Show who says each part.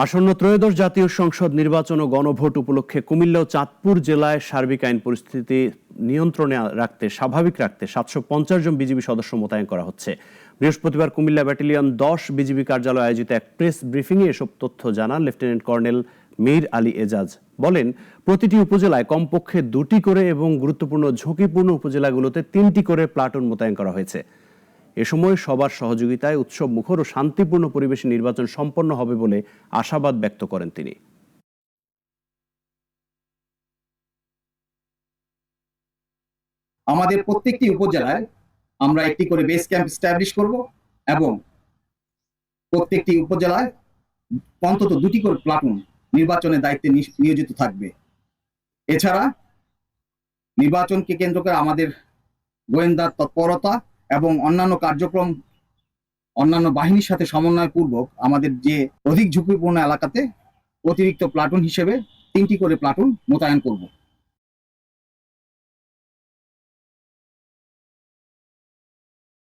Speaker 1: আসন্ন ত্রয়োদশ জাতীয় সংসদ নির্বাচন ও গণভোট উপলক্ষে কুমিল্লা ও চাঁদপুর জেলায় সার্বিক আইন পরিস্থিতি নিয়ন্ত্রণে রাখতে স্বাভাবিক রাখতে 750 জন বিজিবি সদস্য মোতায়েন করা হচ্ছে। বৃহস্পতিবার কুমিল্লা ব্যাটালিয়ন 10 বিজিবি কার্যালয়ে আয়োজিত এক প্রেস ব্রিফিংয়ে এসব তথ্য জানান লেফটেন্যান্ট কর্নেল মীর আলী এজাজ। বলেন, প্রতিটি উপজেলায় কমপক্ষে 2টি করে এবং গুরুত্বপূর্ণ ঝুঁকিপূর্ণ উপজেলাগুলোতে 3টি করে প্লাটুন মোতায়েন করা হয়েছে। এ সময় সবার সহযোগিতায় উৎসব মুখর ও শান্তিপূর্ণ পরিবেশে নির্বাচন সম্পন্ন হবে বলে আশাবাদ ব্যক্ত করেন তিনি।
Speaker 2: আমাদের প্রত্যেকটি উপজেলায় আমরা একটি করে বেস ক্যাম্প এস্টাবলিশ করব এবং প্রত্যেকটি উপজেলায় অন্তত 2টি করে প্লাটুন নির্বাচনের দায়িত্বে নিয়োজিত থাকবে। এছাড়া নির্বাচনকে কেন্দ্র করে আমাদের গোয়েন্দা তৎপরতা এবং অন্যান্য কার্যক্রম অন্যান্য বাহিনীর সাথে সমন্বয়পূর্বক আমাদের যে অধিক ঝুঁকিপূর্ণ এলাকাতে অতিরিক্ত প্লাটুন হিসেবে 3টি করে প্লাটুন মোতায়েন করব।